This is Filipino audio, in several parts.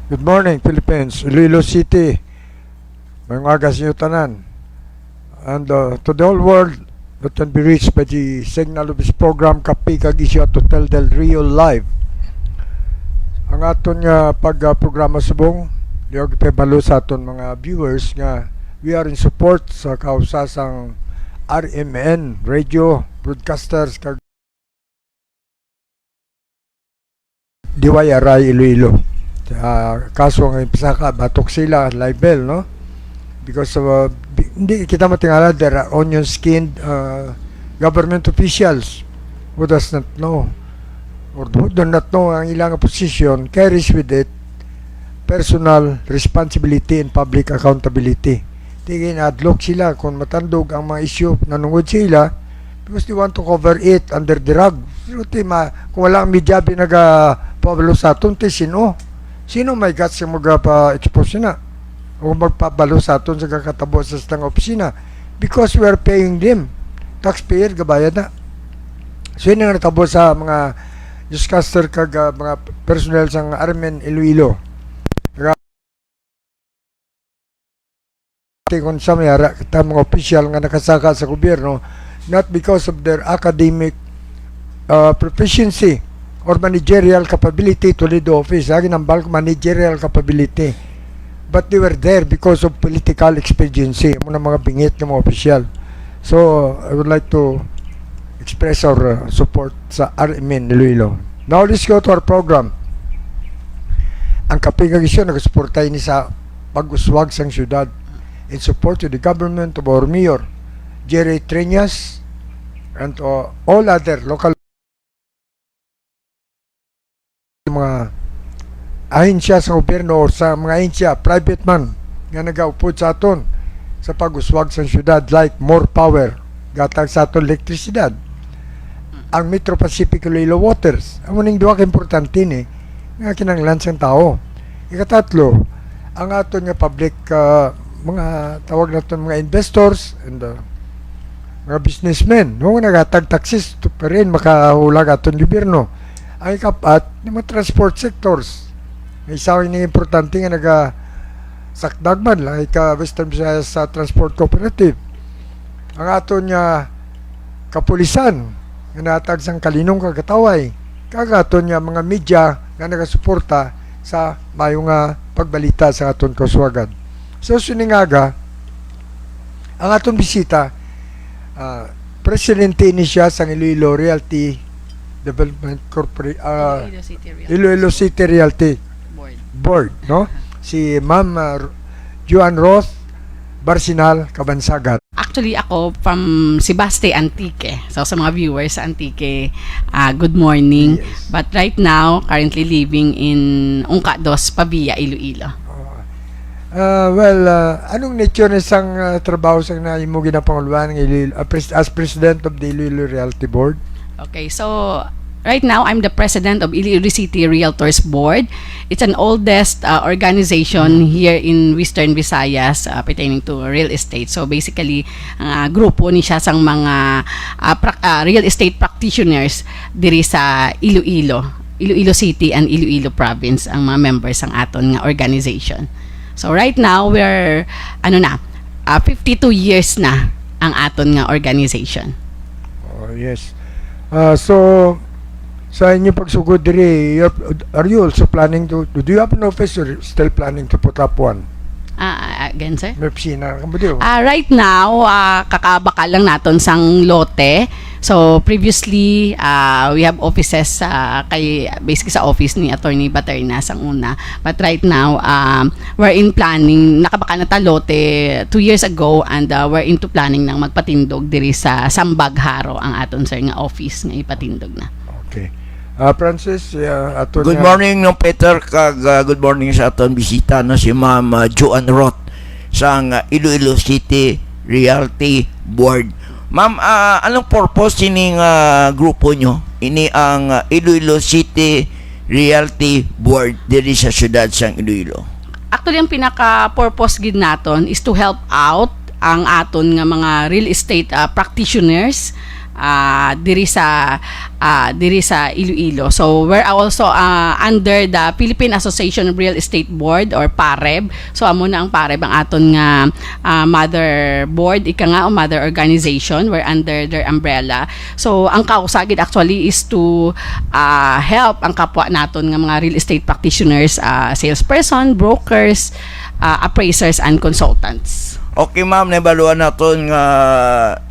Good morning, Philippines. Iloilo City. May mga agas niyo tanan. And to the whole world that can be reached by the signal of this program Kapi kag Isyu at Hotel del Rio Live. Ang aton nga pag-programa subong, liog pebalo sa aton mga viewers nga we are in support sa kausasang RMN, radio, broadcasters kag DYRI Iloilo. Kaso ang impisa ka, batok sila, libel, no? Because hindi kita matingala, there are onion-skinned government officials who does not know or who do not know ang ilang position carries with it personal responsibility and public accountability. Tingin adlock sila kung matandog ang mga issue nanungod sila because they want to cover it under the rug. Kung wala ang media pinag-pabalo sa aton, sino may guts yung mag-expose na o magpabalo sa aton sa kakatabo sa stang opisina because we are paying them. Taxpayer, gabayad na. So yun ang natabo sa mga newscaster kag mga personnel sa RMN Iloilo. Kung sa mayara, kita mga official nga nakasaka sa gobyerno, not because of their academic proficiency or managerial capability to lead the office. Lagi ng bulk managerial capability. But they were there because of political expediency. Muna mga bingit ng mga official. So, I would like to express our support sa RMN Iloilo. Now, let's go to our program. Ang kapigagisyon, nagsuportay ni sa pag-uswag sang syudad in support to the government of our mayor, Jerry Treñas, and all other local mga ahensya sa gobyerno o sa mga ahensya, private man nga nagaupod sa aton sa pag-uswag sa syudad like more power, gatag sa aton elektrisidad, ang Metro Pacific Iloilo Waters. Ang muning duwa ka importante ni nga kinanglan sa tao. Ikatatlo, ang aton nga public mga tawag naton mga investors and mga businessmen no nagatag taxes to pa rin makahulag aton gobyerno. Ang ikapat, ng mga transport sectors. May isawin na importante nga sakdagman like Western Visayas sa Transport Cooperative. Ang aton nga kapulisan nga natag sang kalinong kagataway. Kagaton nga mga media nga nagasuporta sa mayong pagbalita sa aton kauswagan. So suningaga, ang aton bisita, presidente ni siya sa Iloilo Realty Development Corporate, Iloilo City Realty Board, no? Si Ma'am Joan Roth Barsinal Cabansagan. Actually, ako from Sebaste, Antique. So, sa mga viewers sa Antique, good morning. Yes. But right now, currently living in Ungka Dos, Pavia, Iloilo. Anong nature ng isang trabaho sa na imo ginapanguluan as President of the Iloilo Realty Board? Okay, so right now, I'm the president of Iloilo City Realtors Board. It's an oldest organization here in Western Visayas pertaining to real estate. So basically, grupo ni siya sang mga real estate practitioners diri sa Iloilo City and Iloilo Province ang mga members ang aton nga organization. So right now, we're 52 years na ang aton nga organization. Oh, yes. So sa inyo pagsugod diri, are you also planning to do you have an office or still planning to put up one? Again, sir? May opisina ka ba diyo? Right now, kakabaka lang naton sang lote. So, previously, we have offices basically sa office ni Attorney Baterna sang una. But right now, we're in planning, nakabaka na ta lote 2 years ago and we're into planning ng magpatindog diri sa Sambagharo ang aton sir nga office nga ipatindog na. Okay. Francis, aton Good morning no Peter kag good morning sa aton bisita no si Ma'am Joan Roth sa Iloilo City Realty Board. Ma'am, anong purpose ining grupo nyo? Ini ang Iloilo City Realty Board diri sa syudad sang Iloilo. Actually, ang pinaka-purpose gid naton is to help out ang aton nga mga real estate practitioners diri sa Iloilo. So we're also under the Philippine Association of Real Estate Board or PAREB. So amo na ang PAREB ang aton nga mother board ika nga o mother organization. We're under their umbrella. So ang kausagid actually is to help ang kapwa naton nga mga real estate practitioners, salesperson, brokers, appraisers and consultants. Okay ma'am, nabaluan naton nga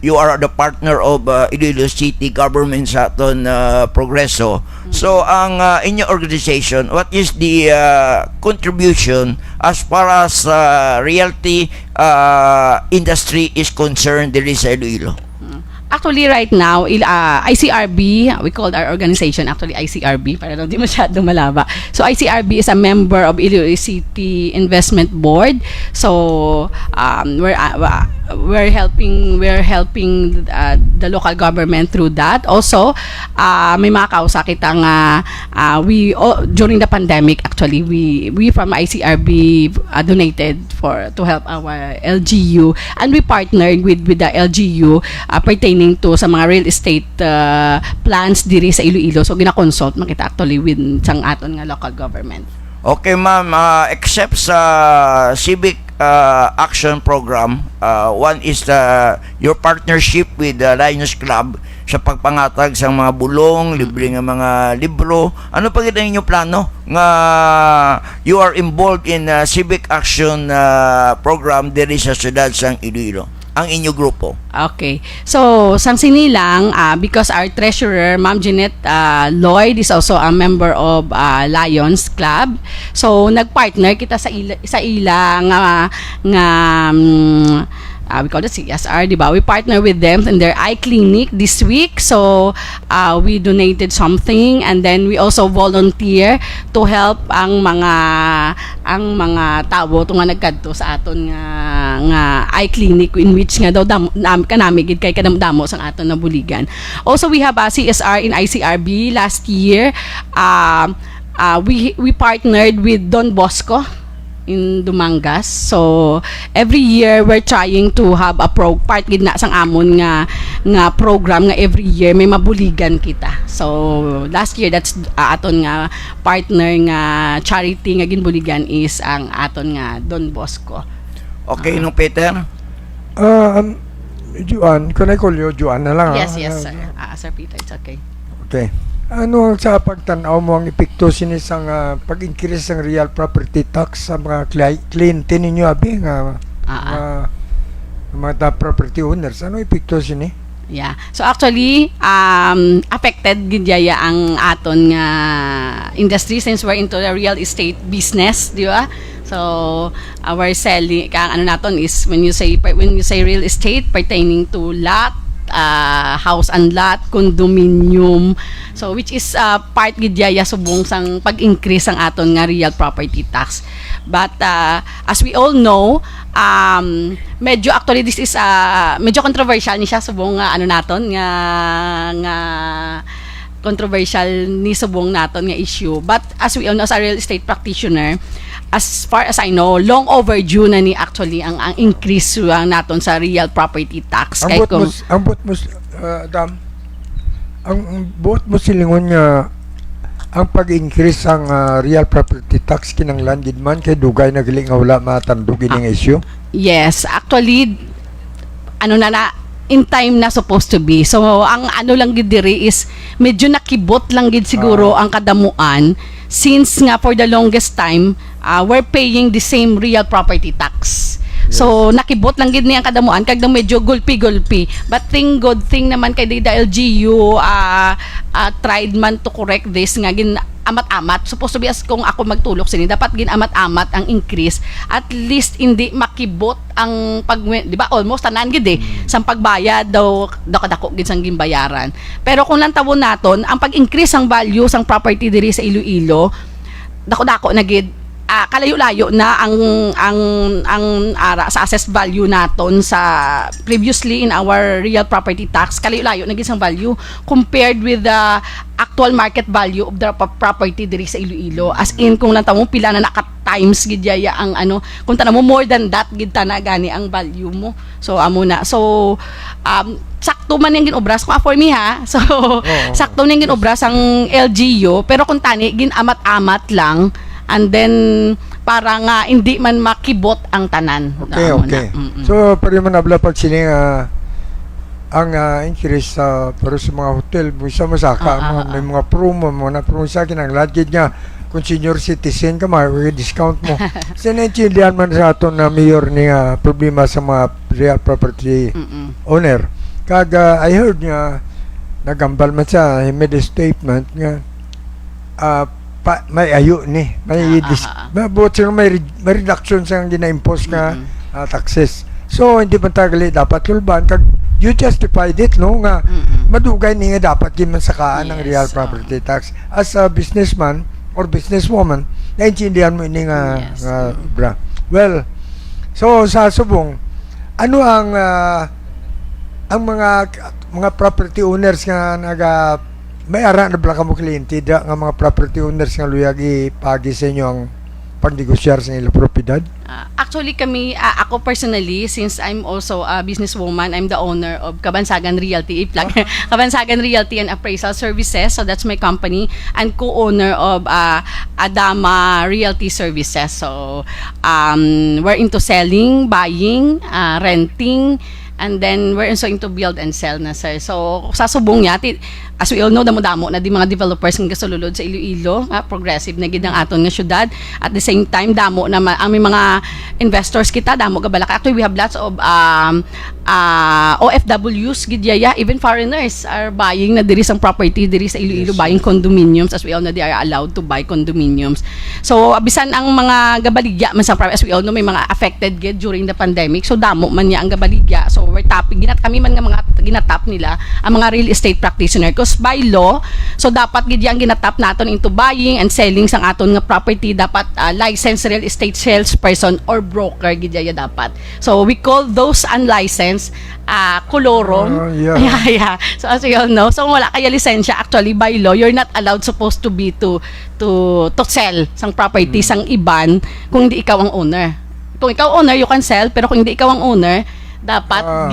you are the partner of Iloilo City government sa aton progreso. So ang inyong organization, what is the contribution as far as realty industry is concerned diri sa Iloilo? Actually, right now, ICRB, we called our organization actually ICRB para daw di masyadong malaba. So, ICRB is a member of Iloilo City Investment Board. So, we're helping the local government through that. Also, may mga kausa kita nga during the pandemic actually we from ICRB donated to help our LGU, and we partnered with the LGU pertaining to sa mga real estate plans diri sa Iloilo. So gina-consult makita actually with sang aton nga local government. Okay ma'am, except sa civic action program, one is your partnership with the Lions Club sa pagpangatag sa mga bulong, libre nga mga libro. Ano pa gid ang inyong plano nga you are involved in civic action program diri sa siyudad sang Iloilo? Ang inyong grupo. Okay. So, sang sinilang, because our treasurer, Ma'am Jeanette Lloyd, is also a member of Lions Club. So, nagpartner kita sa ila we call it CSR, di ba? We partner with them in their eye clinic this week. So, we donated something, and then we also volunteer to help ang mga tao tunga nagkadto sa aton nga eye clinic in which nga daw kanami gid kay kadamdamo sang aton na buligan. Also, we have a CSR in ICRB last year. We partnered with Don Bosco in Dumangas. So every year we're trying to have a part gid na sang amon nga program nga every year may mabuligan kita. So last year that's aton nga partner nga charity nga ginbuligan is ang aton nga Don Bosco. Okay, no Peter? Juan, can I call you Juan na lang? Yes, sir. Sir Peter, it's okay. Okay. Ano sa pagtanaw mo ang epekto sinisang pag-increase ng real property tax sa mga kliyente ninyo abi nga mga property owners? Ano epekto sini? Yeah. So actually, affected gid yaya ang aton nga industry since we're into the real estate business, di ba? So our selling kang naton is when you say real estate pertaining to lot, house and lot, condominium, so which is part gid yaya subong sang pag-increase ang aton nga real property tax. But as we all know, medyo actually this is medyo controversial ni siya subong naton nga controversial ni subong naton nga issue. But as we all know, as a real estate practitioner, as far as I know, long overdue na ni actually ang increase naton sa real property tax. Ang buot mo silingon nga ang pag-increase ang real property tax kinanglan gid man kay dugay na gali nga wala matandog ining issue. Yes, actually in time na supposed to be. So ang lang gid diri is medyo nakibot lang gid siguro ang kadamuan since nga for the longest time we're paying the same real property tax. So nakibot lang gid ni ang kadamuan kag medyo gulpi. But good thing naman kay the LGU tried man to correct this nga gin amat-amat. Supposed to be as kung ako magtulok sini dapat gin amat-amat ang increase, at least hindi makibot ang di ba almost tanan gid sang pagbayad daw kadako gid sang ginbayaran. Pero kung lang tawon naton ang pag-increase ang value sang property diri sa Iloilo, dako na gid kalayo-layo na ang ara sa assessed value naton sa previously in our real property tax, kalayo-layo na gid sang value compared with the actual market value of the property diri sa Iloilo. As in kung lang mo pila na times gid yaya ang kung tanamo more than that gid na gani ang value mo. So amo na. So sakto sakto man yung ginobras kung for me ha. So sakto na yung ginobras ang LGU pero kung tani ginamat-amat lang and then para nga hindi man makibot ang tanan. Okay, Damo okay. na. Mm-mm. So, pwede mo nabla pag sining ang increase pero sa mga hotel, bisa masaka, may mga promo mo na promo sa akin, ang lagid niya, kung senior citizen ka, may discount mo. Kasi naintindihan man sa ato na mayor ni problema sa mga real property owner. I heard niya, nagambal man siya, he made a statement nga, may ayo ni buot sila may reduction sa gina-impose nga taxes, so hindi man tagali dapat tulban kag you justified it no nga madugay ni nga dapat giman sakaan ng real property tax as a businessman or businesswoman naintindihan mo ini nga bra. Well, so sa subong ano ang mga property owners nga may ara na bala mo kliyente nga mga property owners nga luyag ipagi sa inyo ang pagnegosyar sa ilang propiedad? Actually kami, ako personally, since I'm also a businesswoman, I'm the owner of Kabansagan Realty, Kabansagan Realty and Appraisal Services, so that's my company, and co-owner of Adama Realty Services. So we're into selling, buying, renting, and then we're also into build and sell na, sir. So sa subong niya, as we all know, damo-damo na di mga developers ng kasululod sa Iloilo, progressive na gid ang aton nga syudad. At the same time, damo na ang may mga investors kita, damo ka balaka. Actually, we have lots of OFWs gid yaya, even foreigners are buying na diri sang property diri sa Iloilo, buying condominiums. As we all know, they are allowed to buy condominiums. So bisan ang mga gabaligya man sa as we all know, may mga affected gid during the pandemic. So damo man niya ang gabaligya. So we're tapping kami man nga mga ginatap nila ang mga real estate practitioner because by law, so dapat gid yang ginatap naton into buying and selling sang aton nga property, dapat licensed real estate salesperson or broker gid ya dapat. So we call those unlicensed kolorom. Yeah. So as you all know, so wala kaya lisensya, actually by law you're not allowed supposed to be to sell sang property sang iban kung hindi ikaw ang owner. Kung ikaw owner, you can sell, pero kung hindi ikaw ang owner, dapat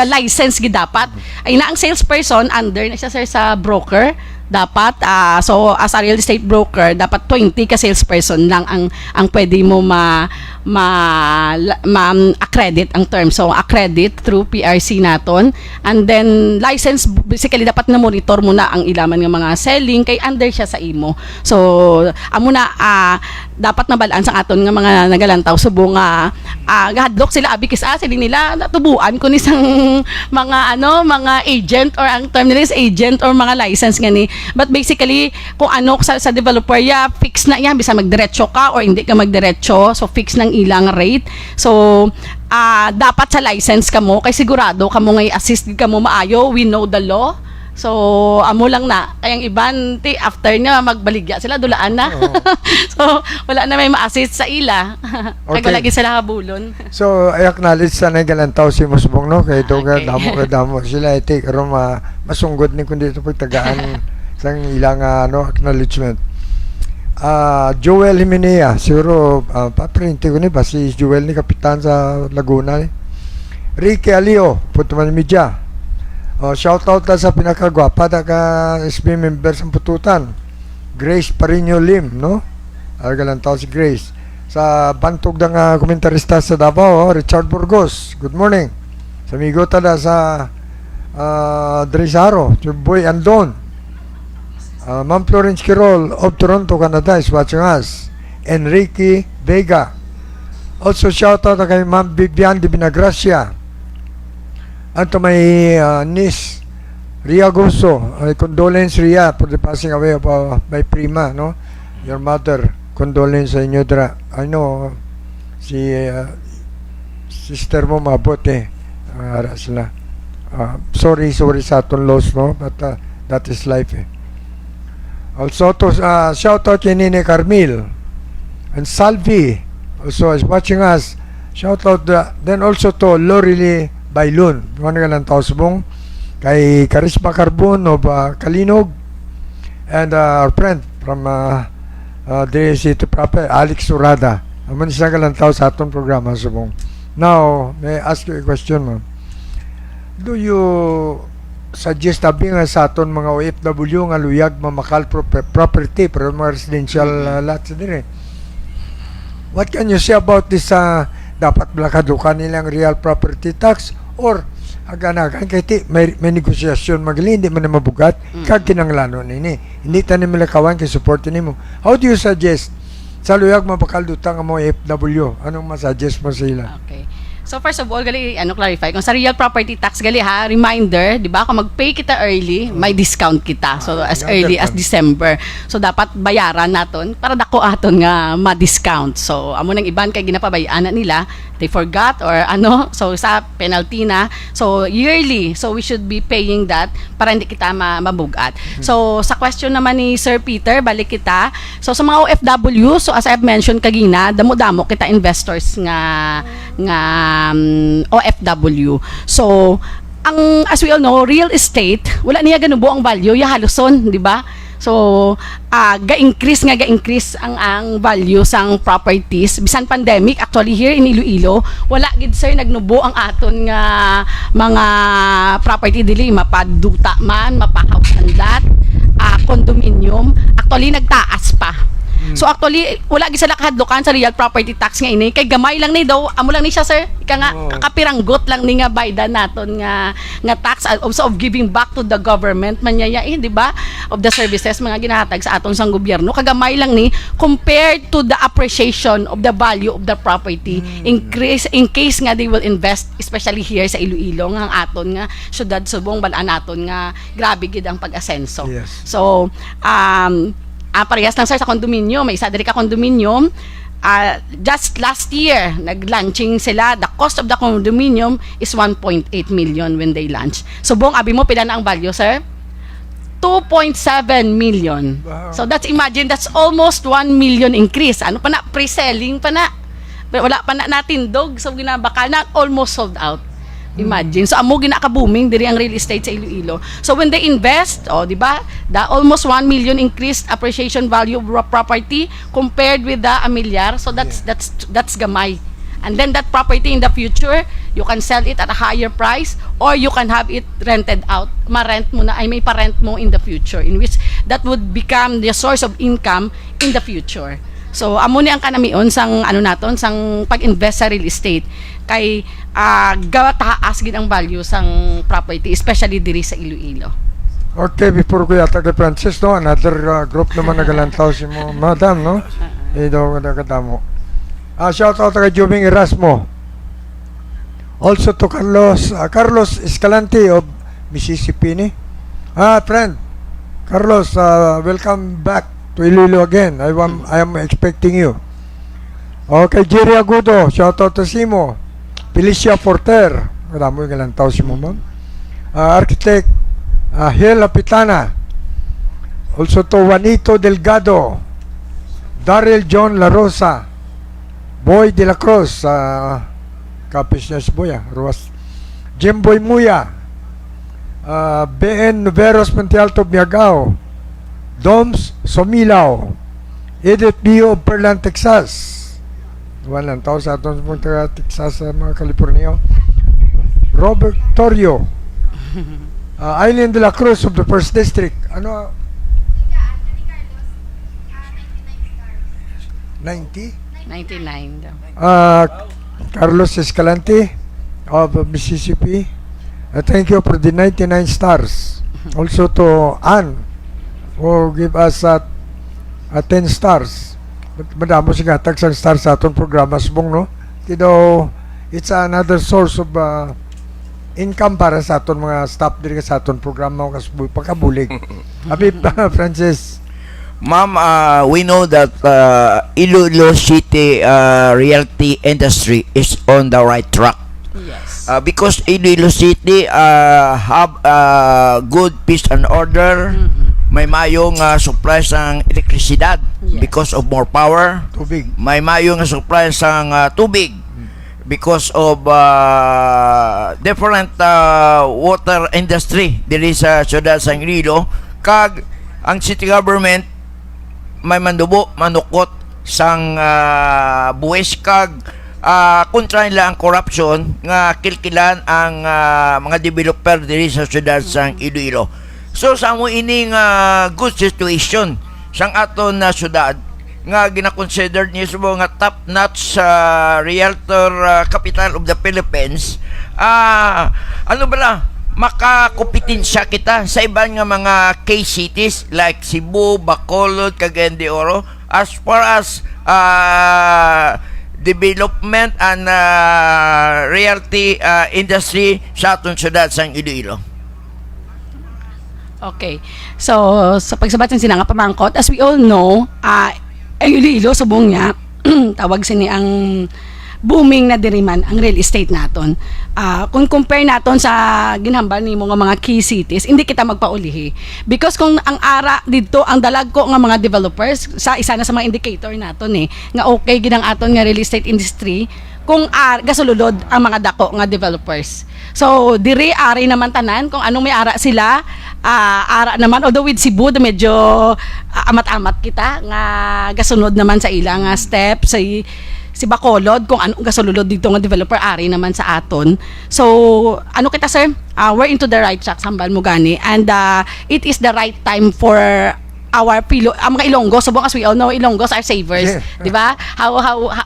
license gid dapat ay na ang salesperson under na siya, sir, sa broker dapat so as a real estate broker dapat 20 ka salesperson lang ang pwede mo accredit ang term, so accredit through PRC naton, and then license basically dapat na monitor mo na ang ilaman nga mga selling kay under siya sa imo. So amo na dapat na balaan sa aton nga mga nagalantaw subong gahadlok sila abikis sila nila natubuan kun isang mga mga agent, or ang term nila is agent or mga license ngani. But basically kung sa developer fix na yan, bisa magdiretso ka or hindi ka magdiretso, so fix ng ilang rate. So dapat sa license ka mo kay sigurado ka mo nga i-assist ka mo maayo, we know the law. So amo lang na kayang iban after niya magbaligya sila dulaan na. So wala na may ma-assist sa ila. Kaya lagi sila habulon. So I acknowledge sa nagalantaw si Musbong no kay damo sila karon masunggod ni kundi ito pagtagaan sang ilang acknowledgement. Joel Jimenea, siguro paprinti ko ni ba si Joel ni kapitan sa Laguna ni. Ricky Alio, Putuman Media. Shout out sa pinakagwapa na ka SB member sa Pututan. Grace Parino Lim, no? Galantaw si Grace. Sa bantog ng komentarista sa Davao, Richard Burgos. Good morning. Sa amigo tada sa Drizaro, Boy Andon. Ma'am Florence Quirol of Toronto, Canada is watching us. Enrique Vega. Also shout out kay Ma'am Vivian de Binagracia. At may niece Ria Goso, condolence Ria for the passing away of my prima, no? Your mother, condolence sa inyo dra. I know si sister mo mabuti sila. Sorry sa aton loss, no? But that is life. Also to shout out kay Nene Carmil and Salvi also is watching us. Shout out then also to Lorely Bailon, mga nga lang tausbong kay Karisma Carbon of Kalinog, and our friend from the city proper, Alex Urada. Aman siya nga lang tao sa atong programa subong. Now, may I ask you a question, ma'am? do you suggest tabi nga sa aton mga OFW nga luyag mamakal property pero mga residential lots dire? What can you say about this dapat blakadukan nilang real property tax or aganagan kay ti may negosyasyon magaling hindi man na mabugat kag kinanglanon nini hindi tanim nila kawan kay support nimo. How do you suggest sa luyag mapakalduta nga mga OFW? Anong masuggest mo sa ila? Okay. So first of all, gali clarify kung sa real property tax gali ha, reminder, 'di ba? Kung mag-pay kita early, may discount kita. So as early as December. So dapat bayaran naton para dako aton nga ma-discount. So amo nang iban kay ginapabayaan na nila, they forgot or ano, so sa penalty na. So yearly, so we should be paying that para hindi kita mabugat. So sa question naman ni Sir Peter, balik kita. So sa mga OFW, so as I've mentioned kagina, damo-damo kita investors nga OFW. So, as we all know, real estate, wala niya ganubo ang value, ya haluson, di ba? So, ga-increase ang value sang properties. Bisan pandemic, actually here in Iloilo, wala gid sir nagnubo ang aton nga mga property dili, mapaduta man, mapahouse and lot, condominium, actually nagtaas pa. So actually wala gid sila kahadlokan sa real property tax nga ini kay gamay lang ni daw amo lang ni siya sir ika nga kakapiranggot lang ni nga baydan naton nga tax also of giving back to the government manyayain di ba of the services mga ginahatag sa aton sang gobyerno kagamay lang ni compared to the appreciation of the value of the property in case nga they will invest especially here sa Iloilo nga ang aton nga syudad subong balaan naton nga grabe gid ang pag-asenso. Yes. So parehas lang sir sa condominium, may isa diri ka condominium. Just last year, nag-launching sila. The cost of the condominium is 1.8 million when they launch. So buong abi mo pila na ang value, sir? 2.7 million. Wow. So that's almost 1 million increase. Ano pa na? Pre-selling pa na. Wala pa na natin dog. So ginabaka na almost sold out. Imagine. So amo ginaka-booming diri ang real estate sa Iloilo. So when they invest, di ba? The almost 1 million increased appreciation value of property compared with the amilyar. So that's gamay. And then that property in the future, you can sell it at a higher price or you can have it rented out. Ma-rent mo na ay may pa-rent mo in the future in which that would become the source of income in the future. So amo ni ang kanamion sang sang pag-invest sa real estate kay gataas gid ang value sang property especially diri sa Iloilo. Okay, before ko yata kay Francis, no, another group naman nagalantaw si mo, madam, no? Ito nagadamo. Shout out kay Juming Erasmo. Also to Carlos Escalante of Mississippi, ni. Friend, Carlos, welcome back to Iloilo again. I am expecting you. Okay, Jerry Agudo, shout out to Simo. Felicia Porter, madamo yung galantaw si mo, ma'am. Architect Hel Apitana. Also to Juanito Delgado, Daryl John La Rosa, Boy De La Cruz, kapis niya si Boya, Ruas, Jimboy Muya, BN Noveros Montealto Miagao, Doms Somilaw, Edith Bio of Perlan, Texas. Walang tao sa aton sa Texas sa mga California. Robert Torrio, Eileen de la Cruz of the 1st District. Ano? 90? 99 daw. Carlos Escalante of Mississippi. Thank you for the 99 stars. Also to Anne who give us 10 stars. Madamo siya gatag sa star sa atong programa subong, no? It's another source of income para sa aton mga staff diri sa aton programa kas pagkabulig. Abi Francis. Ma'am, we know that Iloilo City realty industry is on the right track. Yes. Because Iloilo City have good peace and order. May mayong supply sang elektrisidad because of more power. Tubig. May mayong supply sang tubig because of different water industry diri sa syudad sang Iloilo. Kag ang city government may manukot sang buwis kag kontra nila ang corruption nga kilkilan ang mga developer diri sa syudad sang Iloilo. So sa mo ini nga good situation sang aton na syudad nga gina-consider niya sa mga top-notch realtor capital of the Philippines. Ano bala, makakompetensya kita sa ibang nga mga K-cities like Cebu, Bacolod, Cagayan de Oro as far as development and realty industry sa aton syudad sa Iloilo. Okay. So, sa pagsabat ng sinanga pamangkot, as we all know, ang Iloilo, subong niya, tawag sini ang booming na diriman ang real estate naton. Kung compare naton sa ginhambal ni mga key cities, hindi kita magpaulihi. Because kung ang ara dito, ang dalag ko nga mga developers, sa isa na sa mga indicator naton nga okay ginang aton nga real estate industry, kung gasululod ang mga dako nga developers. So, diri ari naman tanan, kung anong may ara sila, ara naman, although with Cebu, medyo amat-amat kita, nga gasunod naman sa ilang steps, si Bacolod, kung anong gasululod dito nga developer, ari naman sa aton. So, ano kita sir, we're into the right track, sambal mo gani, and it is the right time for our mga Ilonggo, subong as we all know, Ilonggos are savers, Yeah. di ba?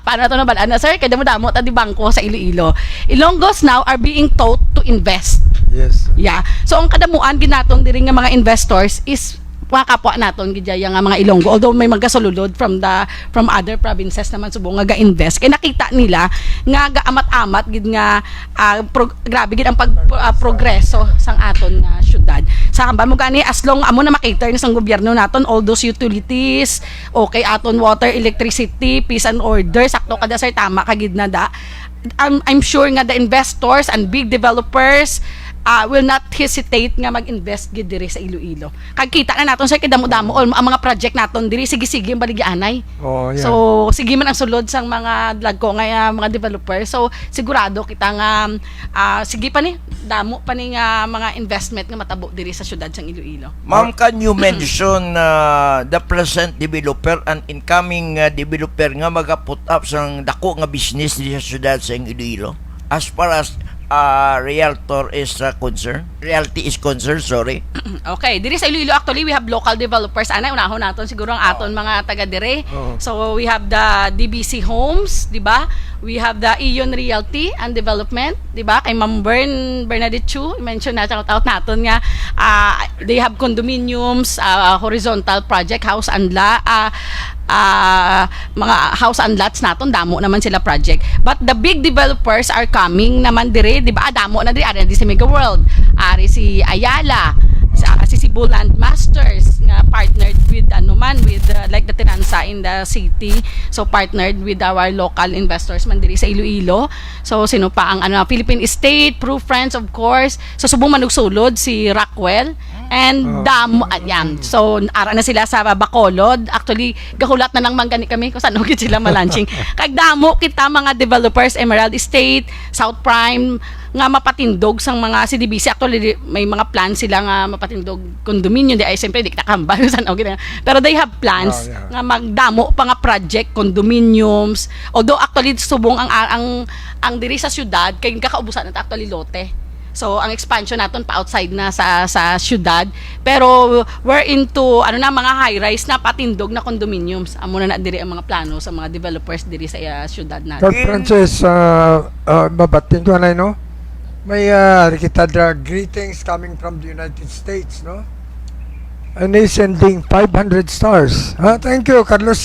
Paano to na balaan na sir? Kaya mo damo ta di bangko sa Iloilo. Ilonggos now are being taught to invest. Yes. Yeah. So ang kadamuan ginatong diri nga mga investors is mga kapwa naton gidya nga mga Ilonggo, although may magasululod from other provinces naman subong nga ga-invest kay nakita nila nga gaamat-amat gid nga grabe gid ang progreso sang aton nga syudad. Sa hamba mo gani as long amo na makater na sang gobyerno naton all those utilities, okay aton water, electricity, peace and order, sakto kada sir tama ka gid na da. I'm sure nga the investors and big developers will not hesitate nga mag-invest gid diri sa Iloilo. Kag kita na naton sa kidamo-damo all ang mga project naton diri sige-sige ang baligyanay. Oh, yeah. So sige man ang sulod sang mga lagko nga mga developer. So sigurado kita nga sige pa ni damo pa ni nga mga investment nga matabo diri sa syudad sang Iloilo. Ma'am, can you mention the present developer and incoming developer nga mag-put up sang dako nga business diri sa syudad sa Iloilo as far as realtor is concerned? Realty is concerned, sorry. Okay, diri sa Iloilo actually we have local developers. Ana unahon naton siguro ang aton mga taga dire. Oo. So we have the DBC Homes, di ba? We have the Ion Realty and Development, di ba? Kay Ma'am Bernadette Chu, mention na shout out naton nga they have condominiums, horizontal project, house and mga house and lots naton damo naman sila project. But the big developers are coming naman dire, di ba? Damo na dire, ari na di si Mega World, ari si Ayala, si Cebu Land Masters nga partnered with like the Tinansa in the city, so partnered with our local investors man diri sa Iloilo. So sino pa ang Philippine Estate, Proof Friends of course, so subong manugsulod si Rockwell and damo yan. So ara na sila sa Bacolod, actually gahulat na lang manggani kami kung saan gid sila malaunching. Kag damo kita mga developers, Emerald Estate, South Prime nga mapatindog sang mga CDBC. Actually may mga plans sila nga mapatindog condominium di ay siyempre di kita kambal san pero they have plans nga magdamo pa nga project condominiums, although actually subong ang diri sa syudad kay kakaubusan na actually lote. So ang expansion naton pa outside na sa syudad, pero we're into mga high rise na patindog na condominiums. Amo na diri ang mga plano sa mga developers diri sa syudad natin. Sir Francis, babating ko na, no? May kita greetings coming from the United States, no? And he's sending 500 stars. Thank you, Carlos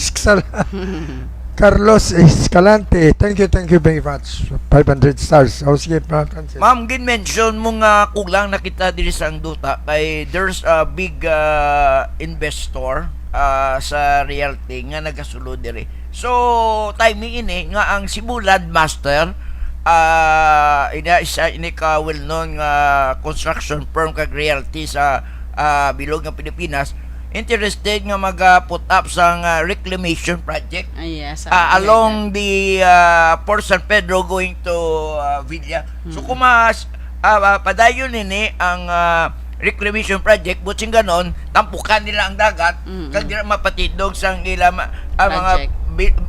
Escalante. Thank you very much. 500 stars. Sige, Francis. Ma'am, gin-mention mo nga kulang na kita diri sa Duta kay there's a big investor sa realty nga nagasulod diri. So, timing ini nga ang Cebu Land Master ini ka well-known construction firm kag realty sa bilog ng Pilipinas, interested nga mag-put up sa reclamation project Yes, along the Port San Pedro going to Villa. So kung padayon nini ang reclamation project butsing ganon tampukan nila ang dagat kag dira mapatidog sang ila mga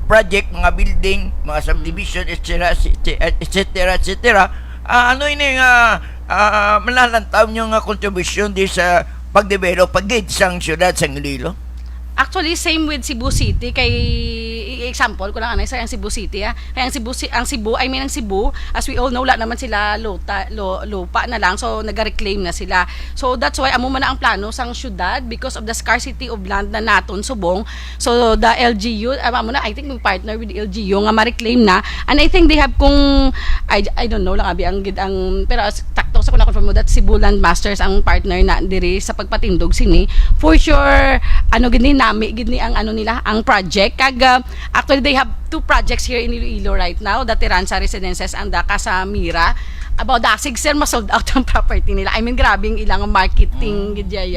project, mga building, mga subdivision, etc. etc. Ano ini nga malalantaw nyo nga contribution di sa pagdevelop pag-gate sang syudad sang Iloilo? Actually, same with Cebu City. Kay example ko lang anay sa ang Cebu City. Kaya ang Cebu, I mean ang Cebu, as we all know, wala naman sila lupa na lang. So, nag-reclaim na sila. So, that's why amo man na ang plano sang syudad because of the scarcity of land na naton subong. So, the LGU, amo na, I think yung partner with the LGU nga ma-reclaim na. And I think they have I don't know lang abi ang pero takto sa ko na confirm mo that Cebu Land Masters ang partner na diri sa pagpatindog sini. For sure, gini nami gini ang nila ang project kag actually they have 2 projects here in Iloilo right now, the Tiransa Residences and the Casa Mira. About the sir ma-sold out ang property nila. I mean, grabing ilang marketing gidya.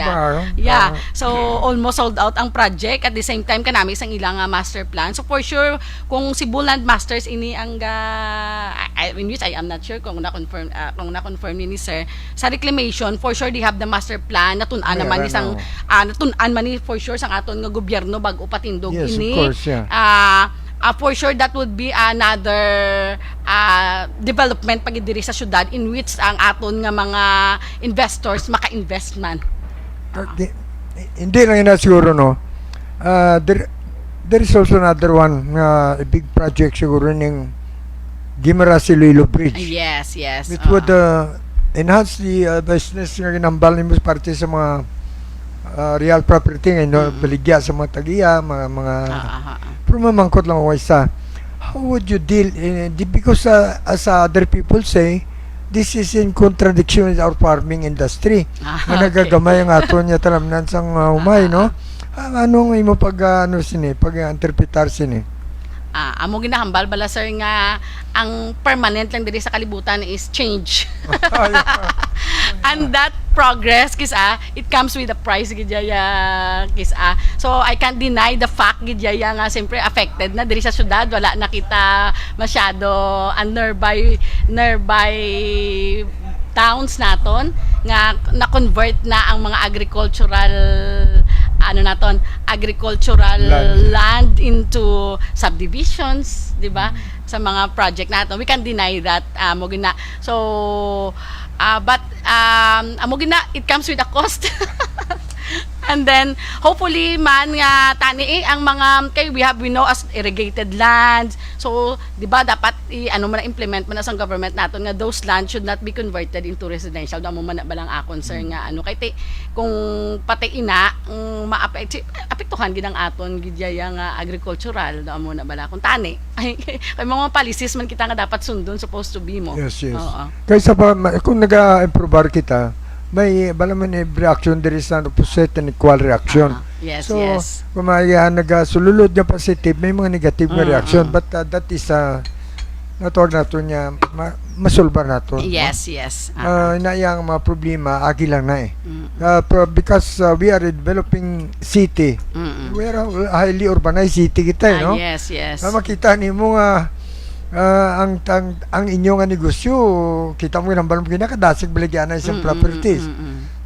Yeah. So almost sold out ang project at the same time kanami sang ilang master plan. So for sure kung Cebu Land Masters ini ang in which I am not sure kung na-confirm ni sir sa reclamation, for sure they have the master plan natun-an naman ni sang natun-an man ni for sure sang aton nga gobyerno bag-o patindog ini. Of course, yeah. For sure that would be another development pag diri sa syudad in which ang aton nga mga investors maka-invest man. Hindi lang yun siguro, no? There is also another one, a big project siguro ng Guimaras Iloilo Bridge. Yes. It would enhance the business nga ginambal nimo parte sa mga real property ngayon, baligya sa mga tagiya, mga pero mamangkot lang ako isa. How would you deal because as other people say, this is in contradiction with our farming industry. Na nagagamay ang aton niya talamnan sang umay, no? Anong imo pag interpretar sini? Amo ginahambal bala sir nga ang permanent lang diri sa kalibutan is change. And that progress it comes with a price gidya so I can't deny the fact gidya nga siyempre affected na diri sa syudad, wala na kita masyado ang nearby towns naton nga na-convert na ang mga agricultural land into subdivisions, di ba? Sa mga project natin. We can deny that mo gina. So but amo gina, it comes with a cost. And then hopefully man nga tani ang mga we know as irrigated lands. So di ba dapat implement man sa government naton nga those lands should not be converted into residential. Amo man ba lang akon sir nga kay kung pati ina maapektuhan gid ang aton gidya nga agricultural amo na bala kung tani kay mga policies man kita nga dapat sundon supposed to be mo. Yes. Kaysa pa kung naga-improve kita may balaman reaction there is an opposite and equal reaction. Yes. Kung may nagasululod nga positive, may mga negative na reaction, but that is natawag nato niya masulbar nato. Yes. Inayang mga problema agi lang na because we are a developing city. We are a highly urbanized city kita, no? Yes. Makita nimo nga ang inyong negosyo kita mo nambal mo kinakadasig baligyan na isang properties.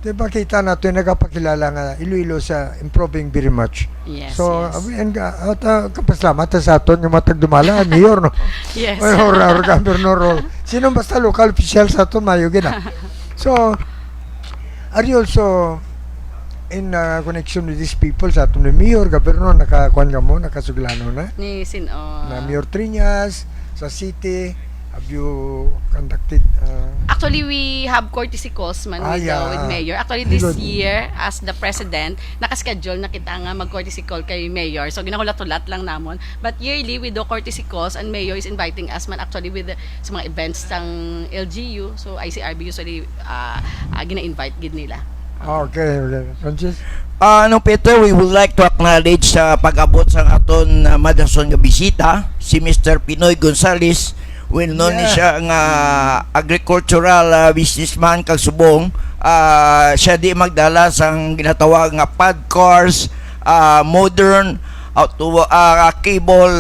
Diba kita natin nagapakilala nga Iloilo sa improving very much. Yes. So kapasalamat sa aton yung matag dumala mayor, no? Yes. Or governor, sino basta local official sa aton mayo gina. So are you also in connection with these people sa aton ni mayor, governor, nakakuan ka mo, nakasuglano na? Ni Na Mayor Triñas sa city, have you conducted actually we have courtesy calls man with mayor. Actually this year as the president nakaschedule na kita nga mag-courtesy call kay mayor, so ginahulat-hulat lang namon, but yearly we do courtesy calls and mayor is inviting us man actually with sa mga events sang LGU, so ICRB usually gina-invite gid nila. Okay, Francis. Peter, we would like to acknowledge sa pag-abot sa aton madason nga bisita si Mr. Pinoy Gonzales. Well known ni siya nga agricultural businessman kag subong. Siya di magdala sang ginatawag nga pad cars, modern cable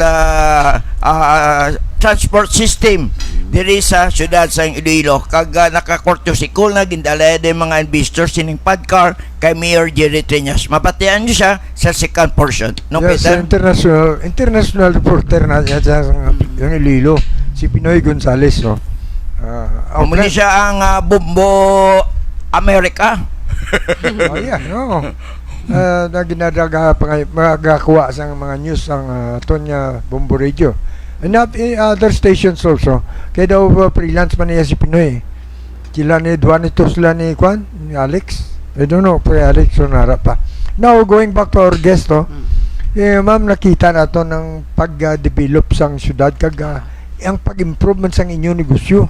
transport system diri sa syudad sa Iloilo kag nakakortyo si Cool na gindala din mga investors sining Padcar kay Mayor Jerry Triñas. Mapatian niyo siya sa second portion. No, Yes, Peter? international reporter na siya sa yung Iloilo, si Pinoy Gonzales, no. Muli siya ang Bumbo America. Oh, yeah, no. Na ginadaga magakuha sa mga news ang Tonya Bombo Radio. And other stations also. Kaya daw freelance man niya si Pinoy. Sila ni Juanito, sila ni Juan, ni Alex. I don't know, pre Alex o nara pa. Now, going back to our guest, no. Ma'am, nakita nato ng pag-develop sang syudad kag ang pag-improvement sang inyong negosyo.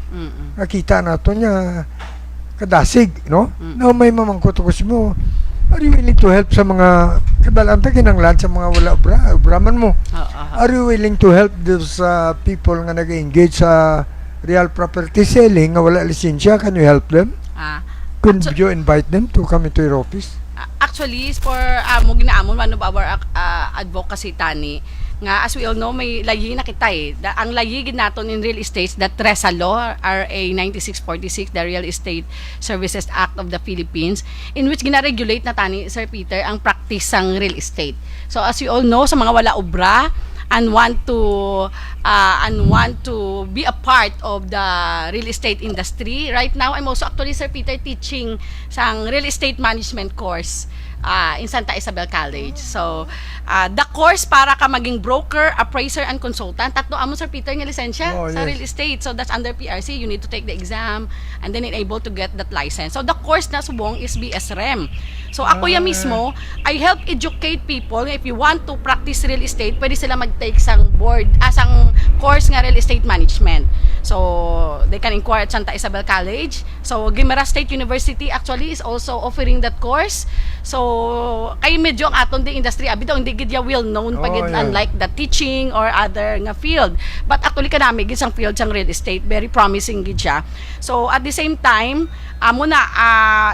Nakita nato niya kadasig, no? Now, may mamangkot ko mo. Are you willing to help sa mga kabalanta kinanglan sa mga wala braman mo? Are you willing to help those people nga nag-engage sa real property selling nga wala lisensya? Can you help them? Could you invite them to come into your office? Actually, for mo ginaamon one of our advocacy tani nga as we all know may layi na kita ang layi gid naton in real estate that RESA law RA 9646 the Real Estate Services Act of the Philippines in which gina-regulate na tani Sir Peter ang practice sang real estate. So as you all know sa mga wala obra and want to be a part of the real estate industry. Right now, I'm also actually, Sir Peter, teaching sang real estate management course in Santa Isabel College. So, the course para ka maging broker, appraiser, and consultant. Tatlo amo, Sir Peter, nga lisensya sa real estate. So, that's under PRC. You need to take the exam and then able to get that license. So, the course na subong is BSREM. So, ako ya mismo, I help educate people. If you want to practice real estate, pwede sila mag-take sang sang course nga real estate management. So, they can inquire at Santa Isabel College. So, Guimaras State University actually is also offering that course. So, kay medyo ang aton di industry, abito hindi gid ya well known unlike the teaching or other nga field. But actually kanami gid sang field sang real estate, very promising gid siya. So, at the same time, amo na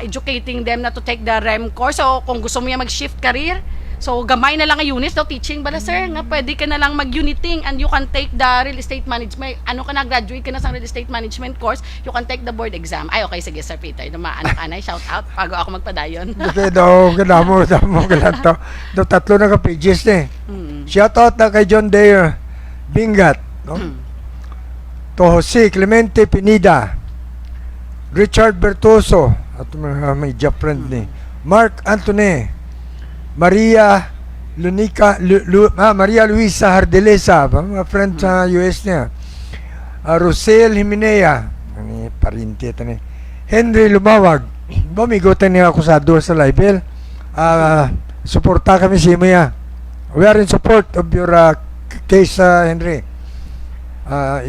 educating them na to take the REM course. So, kung gusto mo ya mag-shift career, so gamay na lang ang units daw teaching bala sir nga pwede ka na lang mag-uniting and you can take the real estate management graduate ka na sa real estate management course, you can take the board exam. Ay okay sige Sir Peter, anak-anay shout out bago ako magpadayon. Okay daw damo galanto. Do tatlo na ka pages ni. Shout out na kay John Deere Bingat, no? To Jose Clemente Pinida, Richard Bertoso at may job friend ni Mark Anthony, Maria Luisa Hardelesa, mga friend sa US niya. Rosel Jimenea, parinti ito ni. Henry Lumawag, bumigotan niya ako sa doon sa libel. Suporta kami si Maya. We are in support of your case, Henry.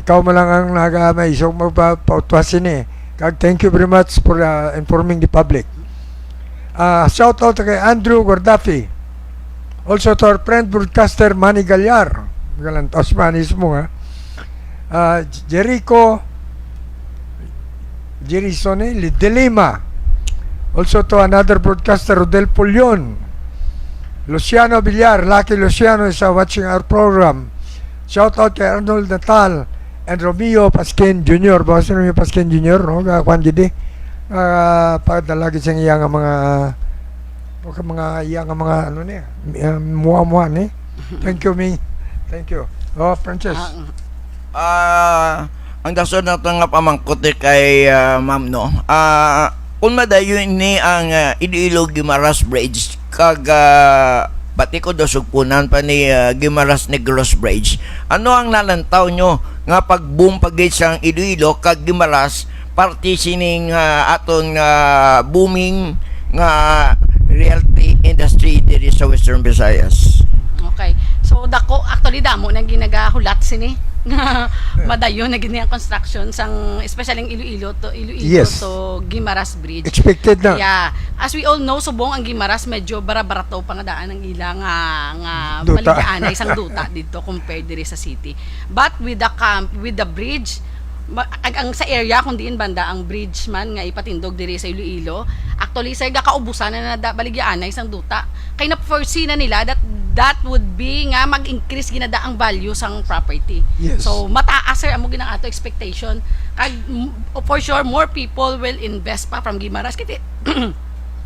Ikaw mo lang ang may isang magpautwasin eh. Thank you very much for informing the public. Shout out kay Andrew Gordafi. Also to our friend broadcaster Manny Galyar. Galantos manis mo ha. Jerisone de Lima. Also to another broadcaster Rodel Pulion. Luciano Villar, Lucky Luciano is watching our program. Shout out kay Arnold Natal and Romeo Pasquin Jr. Boss Romeo Pasquin Jr. No? Kwan gidi. Pagdalagi siyang iyang mga ano niya muha ni. Thank you Ming. Thank you. Oh Francis. Ang dason na nga pamangkot kay ma'am no. Kung madayon ni ang Iloilo Guimaras Bridge kag pati ko dosugpunan pa ni Guimaras Negros Bridge. Ano ang nalantaw nyo nga pag-boom pag-gate sang Iloilo kag Guimaras party sining aton booming nga realty industry diri sa Western Visayas. Okay. So dako actually damo nang ginagahulat sini. Madayon na gini ang construction sang especially ang Iloilo to Guimaras Bridge. Expected na. Yeah. As we all know, subong ang Guimaras medyo bara-barato pangadaan ang ilang nga maligaan ay isang duta dito compared diri sa city. But with the bridge ang sa area kung diin banda ang bridge man nga ipatindog diri sa Iloilo actually sir gakaubusan na baligyan na isang duta kay na foresee na nila that that would be nga mag-increase ginada ang value sang property. Yes. So mataas sir amo ginang ato expectation. Kag for sure more people will invest pa from Guimaras kiti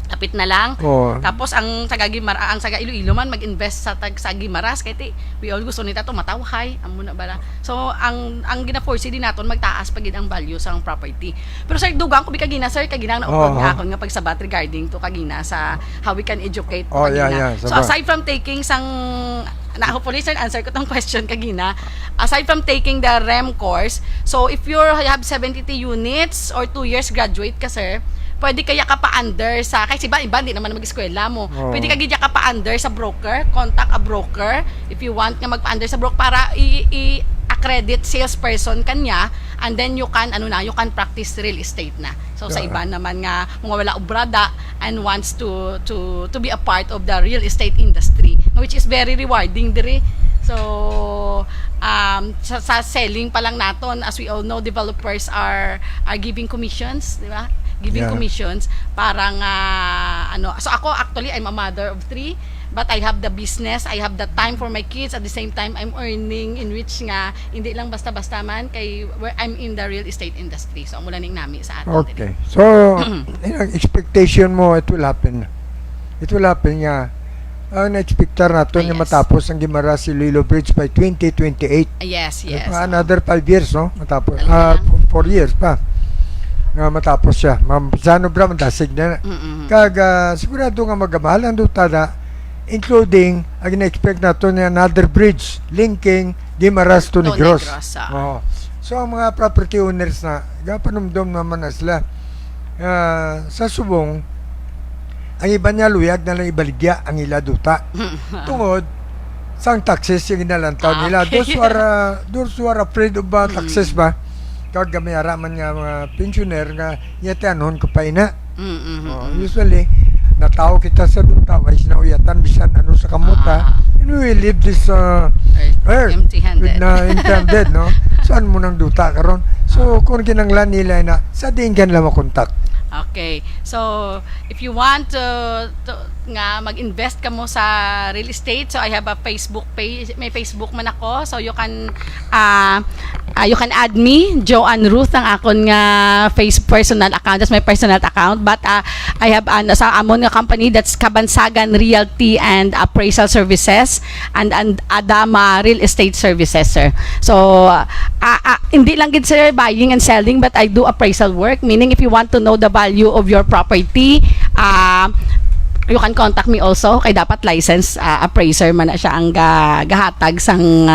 kapit na lang. Oo. Tapos ang taga Guimaras, ang taga Iloilo man mag-invest sa sa Guimaras kay we all gusto nita to matawhay amo na bala. So ang gina-foresee din naton magtaas pa gid ang value sa property. Pero sir dugang ko bi kagina sir kaginang naupod nga akon nga pagsabat regarding to kagina sa how we can educate to Oh, kagina. yeah, So sabay. aside from taking sang hopefully sir answer ko tong question kagina. Aside from taking the REM course, so if you have 72 units or 2 years graduate ka sir, pwede kaya ka pa-under sa, kasi iba, hindi naman mag-eskwela mo. Oo. Pwede ka gidya ka pa-under sa broker, contact a broker if you want nga magpa-under sa broker para i-accredit salesperson kanya, and then you can, you can practice real estate na. So sa Yeah. iba naman nga, mga wala obrada and wants to be a part of the real estate industry, which is very rewarding diri. So sa selling pa lang naton, as we all know, developers are giving commissions, di ba? Giving Yeah. commissions parang so ako actually I'm a mother of 3, but I have the business, I have the time for my kids, at the same time I'm earning in which nga hindi lang basta-basta man kay where I'm in the real estate industry. So amo lang ning nami sa aton. Okay. So, ang expectation mo, it will happen. It will happen nga. Ang na-expectar natin yung Yes. matapos ang Guimaras Iloilo Bridge by 2028. Yes. Another 5 years, no? Matapos. Dalawa lang. 4 years pa. Nga matapos siya. Mampisano bra, mandasig na. Kag sigurado nga magamahal ang dutada, including ang na-expect natin yung another bridge linking Guimaras to Negros. Oo. So, ang mga property owners na, panumdom naman na sila. Sa subong, ang iba niya luyag na lang ibaligya ang ila duta. Tungod, sang taxes yung inalantaw nila. Okay. Those who are afraid of taxes ba? Kag gamayara man nga mga pensioner nga yatanon ko pa ina. Usually, natao kita sa duta, wais na uyatan bisan ano sa kamuta. And we leave this earth Empty-handed. with na empty-handed, no? Saan mo nang duta karon? So, kung kinanglan nila na, sa din kan lang makontak. Okay. So, if you want to nga mag-invest ka mo sa real estate, so I have a Facebook page, may Facebook man ako, so you can add me, Joanne Ruth, ang akon nga personal account. That's my personal account, but I have sa amon nga company, that's Kabansagan Realty and Appraisal Services and Adama Real Estate Services, sir. So hindi lang gid sir buying and selling, but I do appraisal work, meaning if you want to know the value of your property, you can contact me also, kay dapat license appraiser man na siya ang gahatag sang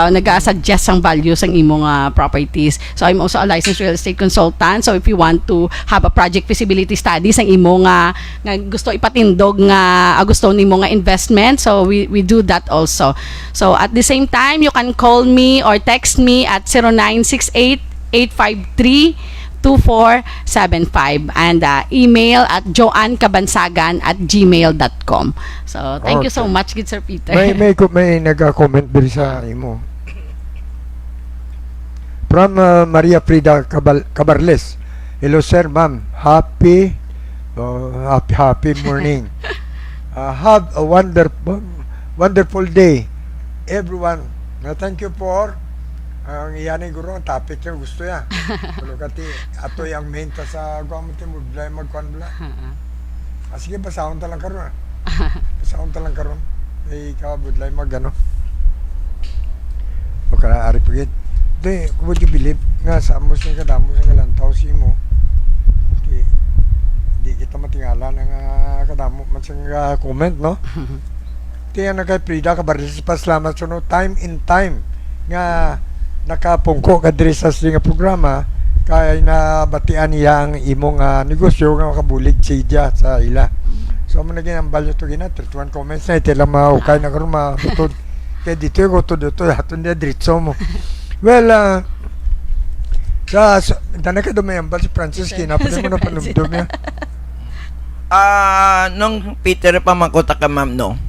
nag-suggest sang value sang imong properties. So I'm also a licensed real estate consultant, so if you want to have a project feasibility study sang imong nga gusto ipatindog nga gusto nimo nga investment, so we do that also. So at the same time, you can call me or text me at 0968-853-2475 and email at joanncabansagan@gmail.com. So thank you so Okay. much, good Sir Peter. May nag-comment diri sa imo. From Maria Frida Cabarles. Hello sir, ma'am. Happy morning. Have a wonderful day, everyone. Thank you for ang iyanay guro ang topic yung gusto ya. Pero kati ato yung main ta sa guamit mo blay magkuan bla. Sige basahon ta lang karon. Basahon ta lang karon. Ay ka budlay magano. O kaya ari pagid. Di, would you believe nga sa amos nga kadamo sa ngalantaw si mo. Di kita matingala ng kadamo man sa comment, no? Tiyan na kay Frida Cabarles, pasalamat sa no time in time nga nakapungko ka diri sa nga programa kay nabatian niya ang imong negosyo nga makabulig siya sa ila. So mo naging ang value to gina 31 comments na iti lang maukay na karon matutod kay dito ko to aton dia diretso mo. Well, sa dana ka dumayambal si Francis kinapon mo na panumdum niya. Nung Peter pa makota ka ma'am no.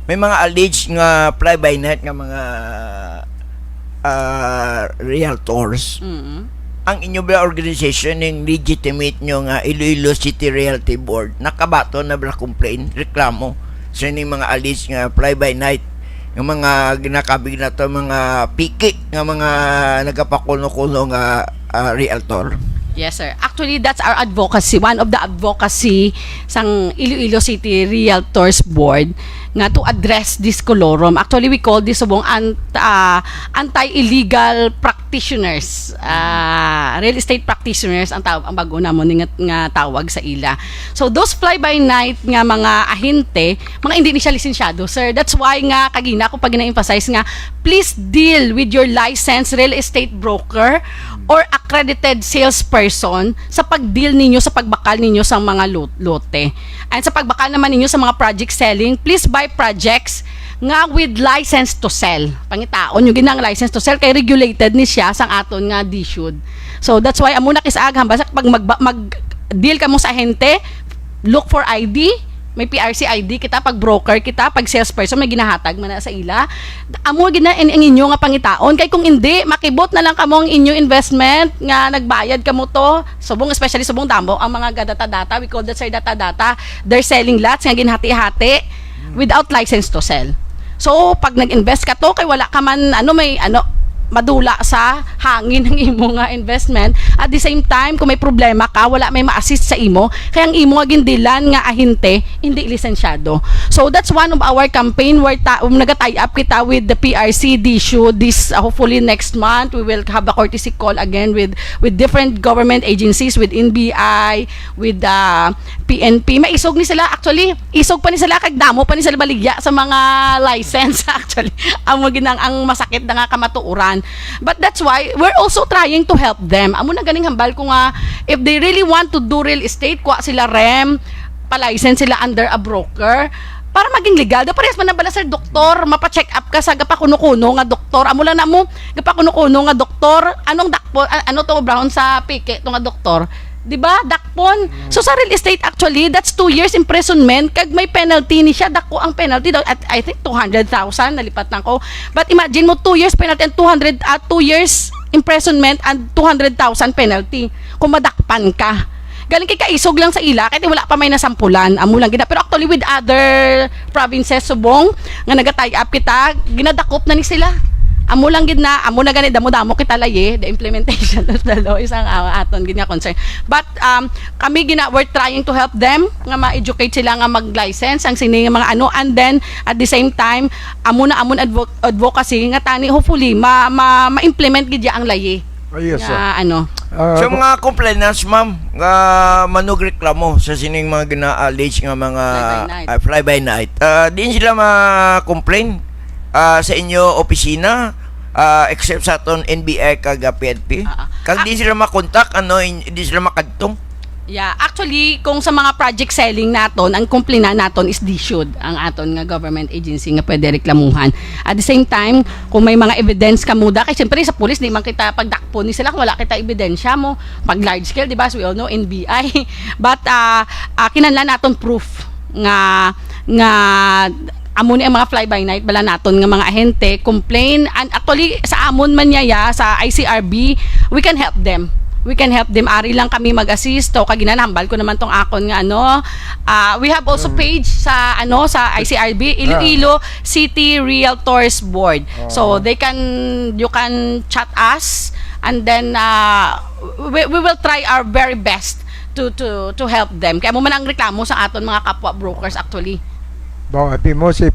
May mga alleged nga fly by night nga mga realtors ang inyo ba organization yung legitimate nyo nga Iloilo City Realty Board nakabato na bala complain, reklamo sa inyong mga alis nga fly by night yung mga ginakabig na to mga piki nga mga nagapakuno-kuno nga realtor? Yes, sir. Actually, that's our advocacy. One of the advocacy sang Iloilo City Realtors Board nga to address this colorum. Actually, we call this subong anti-illegal practitioners. Real estate practitioners ang tawag, ang bago namon nga tawag sa ila. So those fly-by-night nga mga ahente, mga hindi ni siya lisensyado, sir. That's why nga kagina ko pag gina-emphasize nga please deal with your licensed real estate broker or accredited salesperson sa pag-deal ninyo sa pagbakal ninyo sa mga lote. And sa pagbakal naman ninyo sa mga project selling, please buy projects nga with license to sell. Pangitaon yung ginang license to sell kay regulated ni siya sang aton nga issued. So that's why amo na kisag hamba sa pag mag-deal ka mo sa ahente, look for ID. May PRC ID kita, pag broker kita, pag salesperson may ginahatag man na sa ila. Amo gina ang inyo nga pangitaon kay kung hindi makibot na lang kamo ang inyo investment nga nagbayad kamo to. Subong especially subong dambo ang mga data, we call that sir data. They're selling lots nga ginhati-hati without license to sell. So pag nag-invest ka to kay wala ka man madula sa hangin ng imo nga investment, at the same time kung may problema ka wala may ma-assist sa imo kaya ang imo nga gindilan nga ahente hindi lisensyado. So that's one of our campaign where naga-tie up kita with the PRC issue this hopefully next month. We will have a courtesy call again with different government agencies, with NBI, with PNP. Maisog ni sila actually, isog pa ni sila kag damo pa ni sila baligya sa mga license actually. Amo ginang ang masakit na nga kamatuoran. But that's why we're also trying to help them. Amo na ganing hambal ko nga if they really want to do real estate, kuha sila REM, pa-license sila under a broker para maging legal. Da parehas man na bala sir doktor, mapa-check up ka sa gapakuno-kuno nga doktor. Amo lang na mo gapakuno-kuno nga doktor, anong dakpo ano to brown sa pike to nga doktor. Diba? Dakpon. So sa real estate actually, that's 2 years imprisonment kag may penalty ni siya. Dako ang penalty daw at I think 200,000 nalipat na ko. But imagine mo 2 years penalty and 2 years imprisonment and 200,000 penalty kung madakpan ka. Galing kay kaisog lang sa ila kahit wala pa may nasampulan. Amo lang gina. Pero actually with other provinces subong nga naga-tie up kita, ginadakop na ni sila. Amo lang gid na amo na gani damo kita laye the implementation of the law isang aton gid nga concern. But kami we're trying to help them nga ma-educate sila nga mag-license ang sini nga mga and then at the same time amon advocacy nga tani hopefully ma-implement gid ang laye. Oh, yes, sir. So mga complainants ma'am nga manugreklamo sa sining mga gina-allege nga mga fly by night. Din sila ma-complain sa inyo opisina except sa aton NBI kag PNP kag di sila makontak di sila makadtong. Yeah, actually kung sa mga project selling naton ang complaint naton is DSUD ang aton nga government agency nga pwede reklamuhan. At the same time kung may mga evidence ka muda kay syempre sa police di man kita pagdakpo ni sila kung wala kita ebidensya mo pag large scale di ba, as we all know NBI but kinahanglan naton proof nga amo ni ang mga fly-by-night bala naton nga mga ahente complain and actually sa amon man niya sa ICRB we can help them ari lang kami mag-assist to kaginanambal ko naman tong akon nga we have also page sa sa ICRB Iloilo City Realtors Board so you can chat us and then we will try our very best to help them kaya mo man ang reklamo sa aton mga kapwa brokers actually. Habi mo si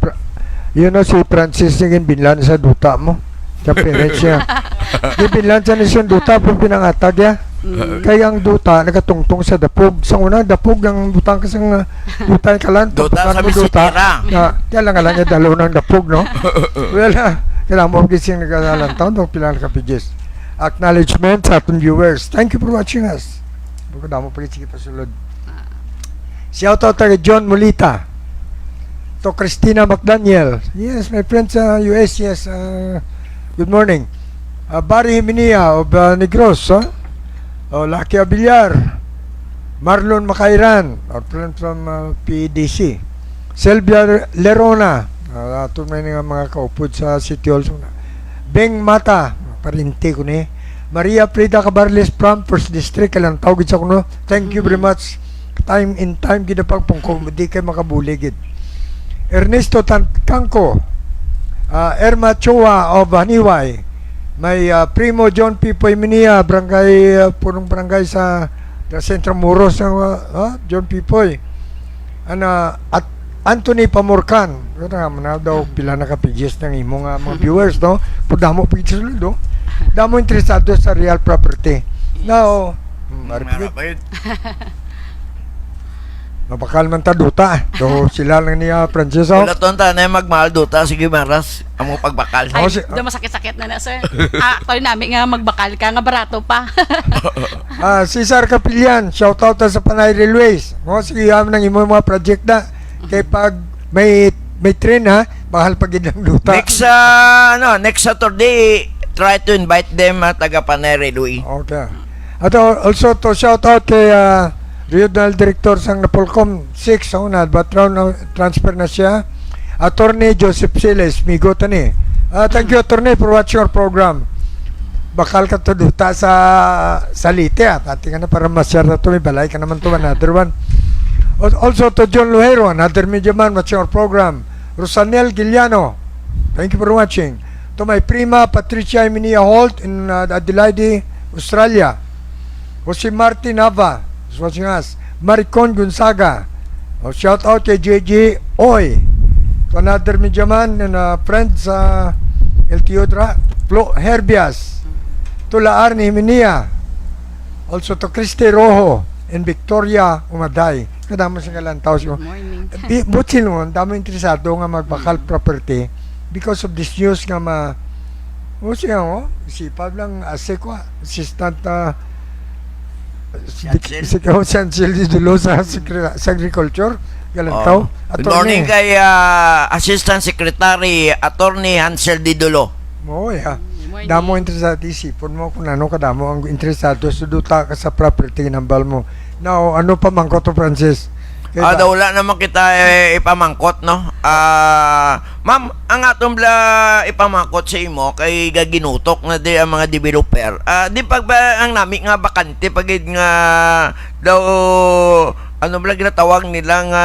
Francis naging binlan sa duta mo sa parents niya. Di binlan sa nisyon duta po pinangatag ya. Kaya ang duta nagatungtong sa dapog. Sa una dapog ang butang kasang duta kalan. Duta sa bisitera. Kaya lang niya dalaw ng dapog no. Well, kailangan mo gising nagkasalan taon ng pilang kapigis. Acknowledgement sa atong viewers. Thank you for watching us. Bukod mo pag-isip pasulod. Shout out kay John Molita. To Christina McDaniel. Yes, my friend sa US. Yes. Good morning. Barry Himinia of Negros. Lucky Abiliar. Marlon Macairan. Our friend from PDC. Selvia Lerona. Ito may mga kaupod sa City Hall. Beng Mata. Parinti ko ni. Maria Frida Cabarles from First District, kalang tawag sa kuno. Thank you very much. Time in time, ginapagpungkong, di kayo makabuligid. Ernesto Tangko, Erma Chua of Haniway, may Primo John P. Poyminia, punong barangay sa Sentro Muros ng John P. Poy. At Anthony Pamorcan, na daw pila na kapigis ng imong mga viewers, no? Pudamo pigis no? Damo interesado sa real property. Now, mabakal man ta duta. So sila lang niya Francis. Wala to ta na magmahal duta, sige maras amo pagbakal. Ay, masakit-sakit na sir. Actually namin nga magbakal ka, nga barato pa. Cesar Capillan, shout out sa Panay Railways. Sige am nang imo mga project na. Kay pag may train bahal pag ng duta. Next Saturday, try to invite them taga Panay Railway. Okay. At also to shout out kay Regional Director sang Napolcom 6 na background transfer na siya. Attorney Joseph Siles, migo tani. Thank you Attorney for watching our program. Bakal ka to duta sa Salite at tingnan na para ma-share na to, may balay ka naman to another one. Also to John Luero, another media man watching our program. Rosanel Giliano, thank you for watching. To my prima Patricia Eminia Holt in Adelaide, Australia. Jose Martin Nava is watching us. Maricon Gonzaga. Shout out kay JJ Oy. To another media man and friend sa El Teodra, Flo Herbias. To Laar ni Eminia. Also to Christy Rojo and Victoria Umaday. Kadamo sa kalantaw siya. Good morning. Buti noon, damo interesado nga magbakal property because of this news nga isipad lang assistant si Chancel Didulo sa agriculture galantaw. Good morning kay Assistant Secretary Attorney Hansel Didulo. Damo interesado, isipon mo kung ano kadamo ang interesado sa duta ka sa property ng bal mo. Now, ano pa mangkot to Francis? Wala naman kita ipamangkot, no? Ma'am, ang atong ipamangkot sa imo kay gaginutok na di ang mga developer. Di pag ba ang nami nga bakante pagid nga daw ano bala ginatawag nila nga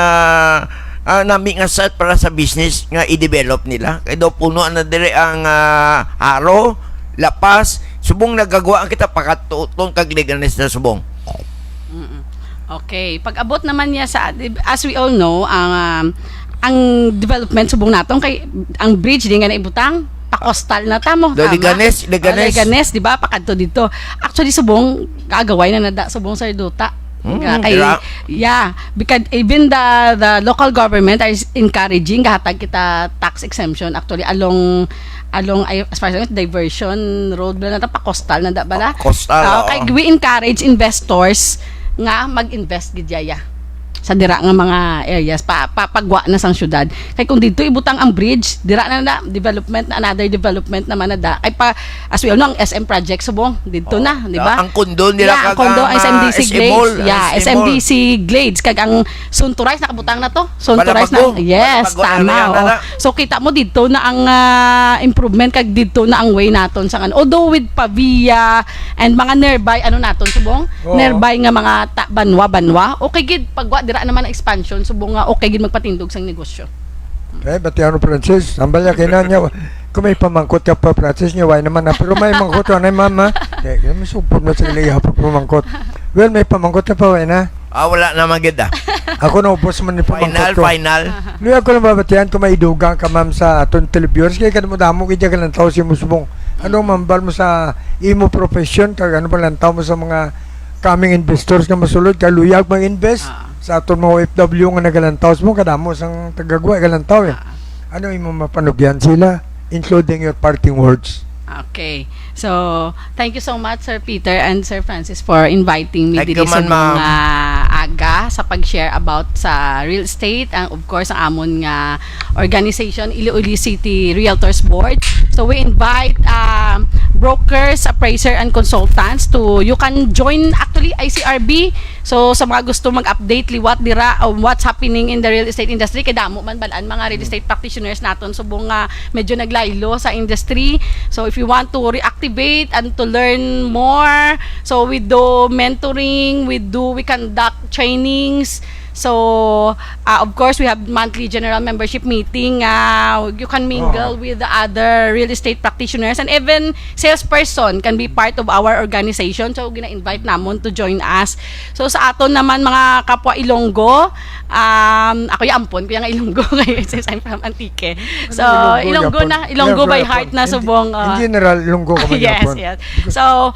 nami nga set para sa business nga i-develop nila. Kay daw puno na dire ang aro, lapas, subong nagagawa ang kita pakatutong kag legalness na subong. Okay, pag-abot naman niya sa, as we all know, ang development subong natong kay ang bridge din nga naibutang pa-coastal na tamo. Leganes, di ba? Pakadto dito. Actually subong kaagaway na nada subong sa duta. Because even the local government is encouraging gahatag kita tax exemption actually along as far as diversion road na pa coastal na da bala. Kay we encourage investors nga mag-invest gidya sa dira nga mga areas papagwa na sang syudad. Kay kung dito ibutang ang bridge, dira na development na another development naman na da. Kay pa as we all know, ang SM project subong dito na, di ba? Ang kondo nila ang kondo SMDC Glades. SMDC Glades kag ang Sunturais nakabutang na to. Sunturais na. Yes, tama. So kita mo dito na ang improvement kag dito na ang way naton sa although with Pavia and mga nearby naton subong nearby nga mga banwa okay gid pagwa naman ang expansion subong nga okay gid magpatindog sang negosyo. Bati Francis, sambalya kay nanya kung may pamangkot ka pa Francis niya way naman na pero may mangkot na mama. May supod na sa liya pa pamangkot. Well, may pamangkot ka pa way na. Wala naman gid Ako na ubos man ni pamangkot. Final. Luya ko lang babatian kung may idugang ka ma'am sa aton televiewers kay kadmo damo kay ka lang tawo si musubong. Ano mambal mo sa imo profession kag ano pa lang tawo mo sa mga coming investors nga masulod kay luyag mag-invest. Sa aton mga OFW nga nagalantaw mo kadamo sang tagagwa galantaw ano imo mapanugyan sila including your parting words. Okay. So, thank you so much Sir Peter and Sir Francis for inviting me dito sa mga aga sa pag-share about sa real estate and of course ang amon nga organization Iloilo City Realtors Board. So we invite brokers, appraiser and consultants you can join actually ICRB So sa mga gusto mag-update liwat dira on what's happening in the real estate industry, kay damo man balaan mga real estate practitioners naton subong nga medyo naglaylo sa industry. So if you want to reactivate and to learn more, so we do mentoring, we conduct trainings. So, of course, we have monthly general membership meeting. You can mingle with the other real estate practitioners, and even salesperson can be part of our organization. So, gina-invite namon to join us. So, sa aton naman mga kapwa Ilonggo, ako yung ampon, ko yung Ilonggo ngayon since I'm from Antique. So, Ilonggo by heart na subong. In general, Ilonggo ka man Yes, yapon. yes. So,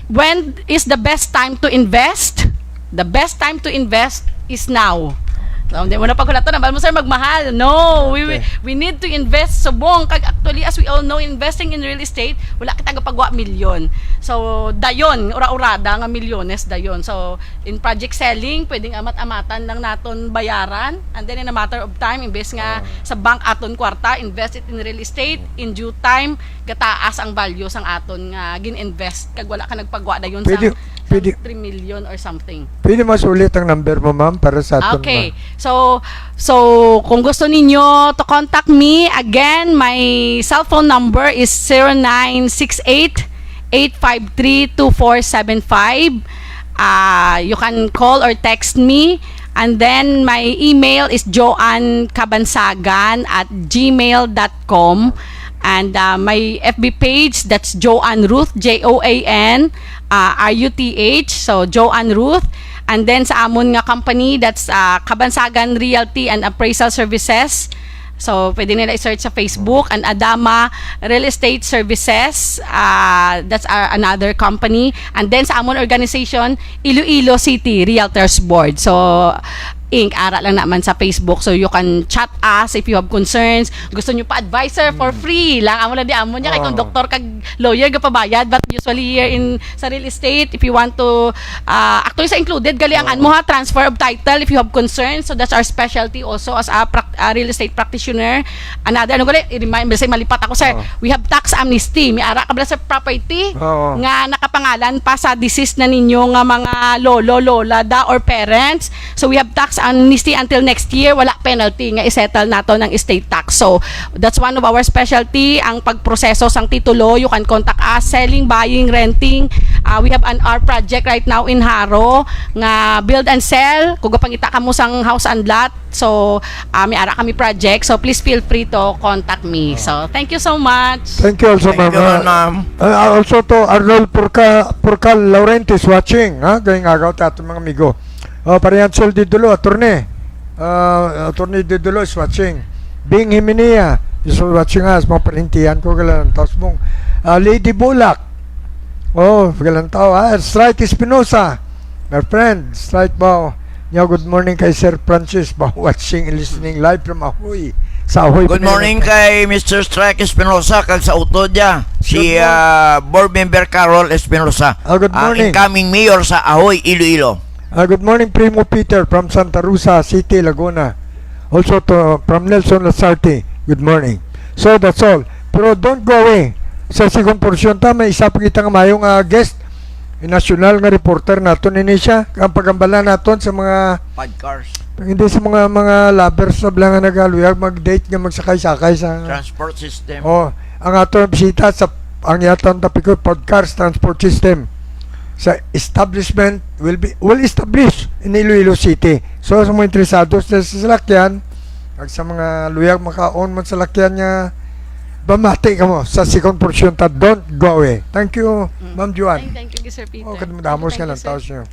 when is the best time to invest? The best time to invest is now. So, hindi mo na pagkulato na, mo sir magmahal. No, we need to invest subong. Kag actually, as we all know, investing in real estate, wala kita gapagwa milyon. So, dayon, ura-urada nga milyones dayon. So, in project selling, pwedeng amat-amatan lang naton bayaran. And then in a matter of time, imbes nga sa bank aton kwarta, invest it in real estate. In due time, gataas ang value sang aton nga gin-invest. Kag wala ka nagpagwa dayon sa 3 million or something. Pwede masulit ang number mo, ma'am, para sa aton. Okay. So kung gusto ninyo to contact me, again, my cell phone number is 0968-853-2475. You can call or text me. And then my email is joancabansagan@gmail.com. And my FB page, that's Joanne Ruth, JoanRuth. So Joanne Ruth. And then sa amon nga company, that's Cabansagan Realty and Appraisal Services. So pwede nila i-search sa Facebook. And Adama Real Estate Services, that's another company. And then sa amon organization, Iloilo City Realtors Board. So Inc. Ara lang naman sa Facebook. So you can chat us if you have concerns. Gusto nyo pa advisor for free lang. Amo lang di amo niya. Kay kung doktor kag lawyer gapabayad. But usually here in sa real estate, if you want to, actually sa included, galiangan mo ha, transfer of title if you have concerns. So that's our specialty also as a real estate practitioner. Another, i-remind, say malipat ako, sir. We have tax amnesty. May ara ka ba sa property nga nakapangalan pa sa deceased na ninyo nga mga lolo, lola, or parents. So we have tax amnesty until next year, wala penalty nga isettle nato ng estate tax. So that's one of our specialty, ang pagproseso sang titulo. You can contact us, selling, buying, renting. We have our project right now in Haro nga build and sell. Kung pangita ka mo sang house and lot, so may ara kami project. So please feel free to contact me. So thank you so much. Thank you also, Thank you, ma'am. ma'am. Also to Arnold Purcal Laurentiis watching, gayong agaw tato mga amigo. Parihan Sol Didulo, attorney Didulo is watching. Bing Himinia is watching us. Mga parintihan ko galang taos mong Lady Bulak. Galang tao. Strike Espinosa, my friend. Strike mo. Good morning kay Sir Francis ba watching and listening live from Ahoy. Sa Ahoy. Good morning kay Mr. Strike Espinosa kag sa Utodya. Si board member Carol Espinosa. Good morning. Incoming mayor sa Ahoy, Iloilo. Good morning, Primo Peter from Santa Rosa City, Laguna. Also from Nelson Lasarte. Good morning. So that's all. Pero don't go away. Sa second portion may isa pa kitang mayong guest, national nga reporter naton ini siya. Ang pagambala naton sa mga Podcars. hindi sa mga lovers na blanca nagaluyag mag-date nga magsakay-sakay sa Transport system. ang aton bisita sa ang yatang tapiko podcast transport system sa establishment will establish in Iloilo City. So sa mga interesados sa salakyan, ag sa mga luyag maka-on man sa salakyan nga bamati ka mo sa second portion ta, don't go away. Thank you, Ma'am Juan. Thank you, Sir Peter. Kadamdamos Thank ka you, lang sir. taos nyo.